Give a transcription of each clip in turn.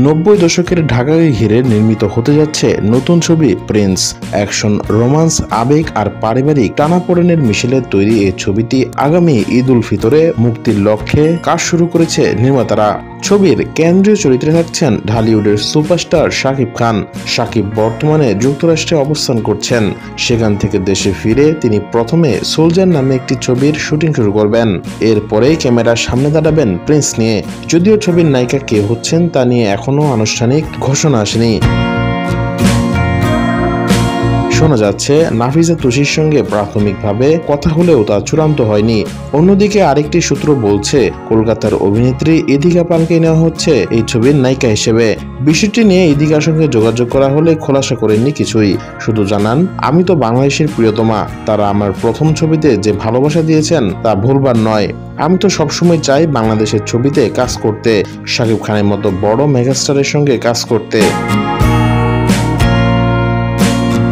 90 দশকের ঢাকাকে ঘিরে নির্মিত হতে যাচ্ছে নতুন ছবি প্রিন্স। অ্যাকশন, রোমান্স, আবেগ আর পারিবারিক টানাপোড়েনের মিশেলে তৈরি এই ছবিটি আগামী ঈদ উল ফিতরে মুক্তির লক্ষ্যে কাজ শুরু করেছে নির্মাতারা। ছবির কেন্দ্রীয় চরিত্রে থাকছেন ঢালিউডের সুপারস্টার শাকিব খান। শাকিব বর্তমানে যুক্তরাষ্ট্রে অবস্থান করছেন। সেখান থেকে দেশে ফিরে তিনি প্রথমে সোলজার নামে একটি ছবির শুটিং শুরু করবেন। এরপরেই ক্যামেরার সামনে দাঁড়াবেন প্রিন্স নিয়ে। যদিও ছবির নায়িকা কে হচ্ছেন তা নিয়ে এখনো আনুষ্ঠানিক ঘোষণা আসেনি। শোনা যাচ্ছে নাফিসা তুষির সঙ্গে প্রাথমিকভাবে কথা হলেও তা চূড়ান্ত হয়নি। অন্যদিকে আরেকটি সূত্র বলছে কলকাতার অভিনেত্রী ইদিকা পালকে নেওয়া হচ্ছে এই ছবির নায়িকা হিসেবে। বিষয়টি নিয়ে ইদিকার সঙ্গে যোগাযোগ করা হলে খোলাসা করেননি কিছুই, শুধু জানান, আমি তো বাংলাদেশের প্রিয়তমা, তারা আমার প্রথম ছবিতে যে ভালোবাসা দিয়েছেন তা ভুলবার নয়। আমি তো সবসময় চাই বাংলাদেশের ছবিতে কাজ করতে, শাকিব খানের মতো বড় মেগাস্টারের সঙ্গে কাজ করতে।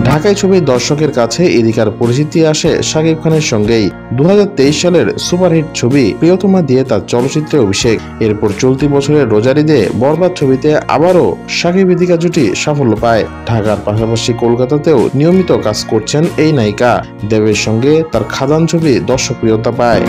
ঢাকায় ছবির দর্শকের কাছে ইদিকার পরিচিতি আসে শাকিব খানের সঙ্গেই। 2023 সালের সুপারহিট ছবি প্রিয়তমা দিয়ে তার চলচ্চিত্রে অভিষেক। এরপর চলতি বছরের রোজার ঈদে বরবাদ ছবিতে আবারও শাকিব ইদিকা জুটি সাফল্য পায়। ঢাকার পাশাপাশি কলকাতাতেও নিয়মিত কাজ করছেন এই নায়িকা। দেবের সঙ্গে তার খাদান ছবি দর্শকপ্রিয়তা পায়।